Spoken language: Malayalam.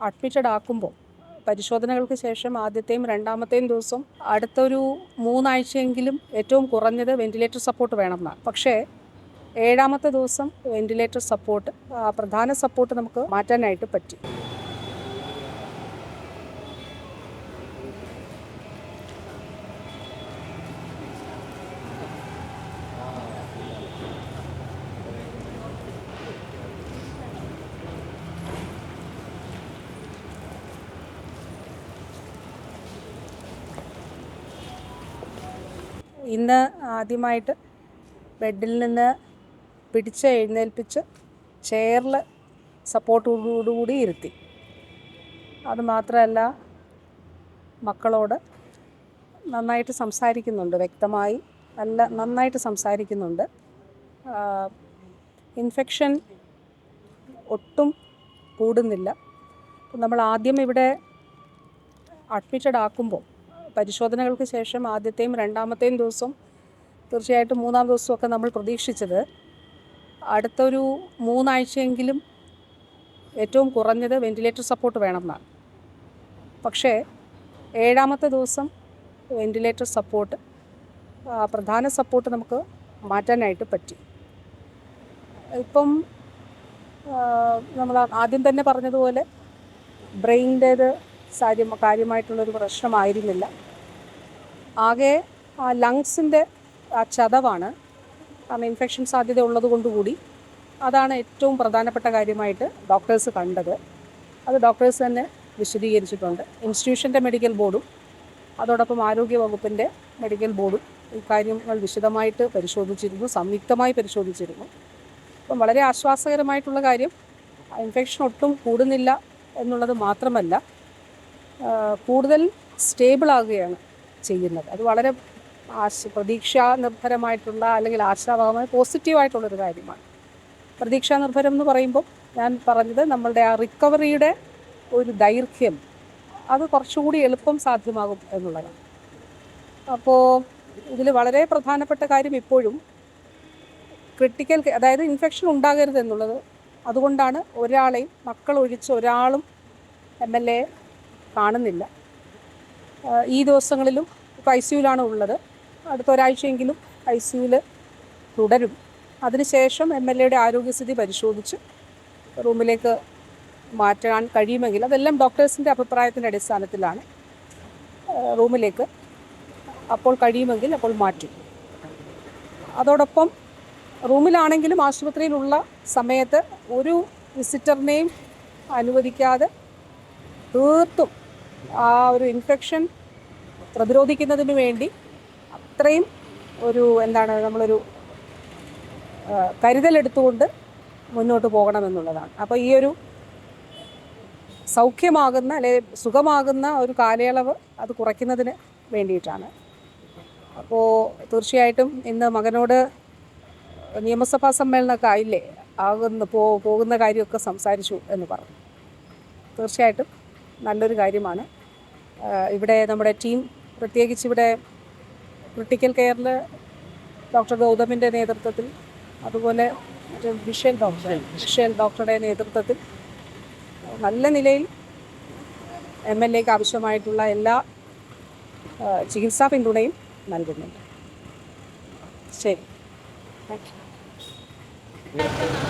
അഡ്മിറ്റഡ് ആക്കുമ്പോൾ പരിശോധനകൾക്ക് ശേഷം ആദ്യത്തെയും രണ്ടാമത്തെയും ദിവസം അടുത്തൊരു 3 ആഴ്ചയെങ്കിലും ഏറ്റവും കുറഞ്ഞത് വെന്റിലേറ്റർ സപ്പോർട്ട് വേണമെന്നാണ്. പക്ഷേ 7ാമത്തെ ദിവസം വെന്റിലേറ്റർ സപ്പോർട്ട് പ്രധാന സപ്പോർട്ട് നമുക്ക് മാറ്റാനായിട്ട് പറ്റി. ഇന്ന് ആദ്യമായിട്ട് ബെഡിൽ നിന്ന് പിടിച്ച് എഴുന്നേൽപ്പിച്ച് ചെയറിൽ സപ്പോർട്ടോടുകൂടി ഇരുത്തി. അതുമാത്രമല്ല, മക്കളോട് നന്നായിട്ട് സംസാരിക്കുന്നുണ്ട്, വ്യക്തമായി നന്നായിട്ട് സംസാരിക്കുന്നുണ്ട്. ഇൻഫെക്ഷൻ ഒട്ടും കൂടുന്നില്ല. നമ്മൾ ആദ്യം ഇവിടെ അഡ്മിറ്റഡ് ആക്കുമ്പോൾ പരിശോധനകൾക്ക് ശേഷം ആദ്യത്തെയും രണ്ടാമത്തെയും ദിവസം, തീർച്ചയായിട്ടും 3ാം ദിവസമൊക്കെ നമ്മൾ പ്രതീക്ഷിച്ചത് അടുത്തൊരു 3 ആഴ്ചയെങ്കിലും ഏറ്റവും കുറഞ്ഞത് വെന്റിലേറ്റർ സപ്പോർട്ട് വേണമെന്നാണ്. പക്ഷേ 7ാമത്തെ ദിവസം വെന്റിലേറ്റർ സപ്പോർട്ട് പ്രധാന സപ്പോർട്ട് നമുക്ക് മാറ്റാനായിട്ട് പറ്റി. ഇപ്പം നമ്മൾ ആദ്യം തന്നെ പറഞ്ഞതുപോലെ ബ്രെയിനിൻ്റേത് കാര്യമായിട്ടുള്ളൊരു പ്രശ്നമായിരുന്നില്ല. ആകെ ലങ്സിൻ്റെ ചതവാണ്. കാരണം ഇൻഫെക്ഷൻ സാധ്യത ഉള്ളത് കൊണ്ടുകൂടി അതാണ് ഏറ്റവും പ്രധാനപ്പെട്ട കാര്യമായിട്ട് ഡോക്ടേഴ്സ് കണ്ടത്. അത് ഡോക്ടേഴ്സ് തന്നെ വിശദീകരിച്ചിട്ടുണ്ട്. ഇൻസ്റ്റിറ്റ്യൂഷൻ്റെ മെഡിക്കൽ ബോർഡും അതോടൊപ്പം ആരോഗ്യ വകുപ്പിൻ്റെ മെഡിക്കൽ ബോർഡും ഈ കാര്യങ്ങൾ വിശദമായിട്ട് പരിശോധിച്ചിരുന്നു, സംയുക്തമായി പരിശോധിച്ചിരുന്നു. അപ്പം വളരെ ആശ്വാസകരമായിട്ടുള്ള കാര്യം, ഇൻഫെക്ഷൻ ഒട്ടും കൂടുന്നില്ല എന്നുള്ളത് മാത്രമല്ല, കൂടുതൽ സ്റ്റേബിളാകുകയാണ് ചെയ്യുന്നത്. അത് വളരെ പ്രതീക്ഷാനിർഭരമായിട്ടുള്ള അല്ലെങ്കിൽ ആശാവഹമായ പോസിറ്റീവായിട്ടുള്ളൊരു കാര്യമാണ്. പ്രതീക്ഷാനിർഭരം എന്ന് പറയുമ്പോൾ ഞാൻ പറഞ്ഞത് നമ്മളുടെ ആ റിക്കവറിയുടെ ഒരു ദൈർഘ്യം അത് കുറച്ചുകൂടി എളുപ്പം സാധ്യമാകും എന്നുള്ളതാണ്. അപ്പോൾ ഇതിൽ വളരെ പ്രധാനപ്പെട്ട കാര്യം ഇപ്പോഴും ക്രിട്ടിക്കൽ, അതായത് ഇൻഫെക്ഷൻ ഉണ്ടാകരുത് എന്നുള്ളത്. അതുകൊണ്ടാണ് ഒരാളെയും, മക്കളൊഴിച്ച് ഒരാളും MLA കാണുന്നില്ല. ഈ ദിവസങ്ങളിലും ഇപ്പോൾ ICUവിലാണ് ഉള്ളത്. അടുത്ത ഒരാഴ്ചയെങ്കിലും ICUവിൽ തുടരും. അതിനുശേഷം MLAയുടെ ആരോഗ്യസ്ഥിതി പരിശോധിച്ച് റൂമിലേക്ക് മാറ്റാൻ കഴിയുമെങ്കിൽ, അതെല്ലാം ഡോക്ടേഴ്സിൻ്റെ അഭിപ്രായത്തിൻ്റെ അടിസ്ഥാനത്തിലാണ്, റൂമിലേക്ക് അപ്പോൾ കഴിയുമെങ്കിൽ അപ്പോൾ മാറ്റും. അതോടൊപ്പം റൂമിലാണെങ്കിലും ആശുപത്രിയിലുള്ള സമയത്ത് ഒരു വിസിറ്ററിനെയും അനുവദിക്കാതെ തീർത്തും ആ ഒരു ഇൻഫെക്ഷൻ പ്രതിരോധിക്കുന്നതിന് വേണ്ടി അത്രയും നമ്മളൊരു കരുതലെടുത്തുകൊണ്ട് മുന്നോട്ട് പോകണമെന്നുള്ളതാണ്. അപ്പോൾ ഈ ഒരു സൗഖ്യമാകുന്ന സുഖമാകുന്ന ഒരു കാലയളവ് അത് കുറയ്ക്കുന്നതിന് വേണ്ടിയിട്ടാണ്. അപ്പോൾ തീർച്ചയായിട്ടും ഇന്ന് മകനോട് നിയമസഭാ സമ്മേളനമൊക്കെ ആയില്ലേ, പോകുന്ന കാര്യമൊക്കെ സംസാരിച്ചു എന്ന് പറഞ്ഞു. തീർച്ചയായിട്ടും നല്ലൊരു കാര്യമാണ്. ഇവിടെ നമ്മുടെ ടീം, പ്രത്യേകിച്ച് ഇവിടെ ക്രിട്ടിക്കൽ കെയറിൽ ഡോക്ടർ ഗൗതമിൻ്റെ നേതൃത്വത്തിൽ, അതുപോലെ വിഷൽ ഡോക്ടറുടെ നേതൃത്വത്തിൽ നല്ല നിലയിൽ MLAക്ക് ആവശ്യമായിട്ടുള്ള എല്ലാ ചികിത്സാ പിന്തുണയും നൽകുന്നുണ്ട്. ശരി, താങ്ക് യു. Gracias.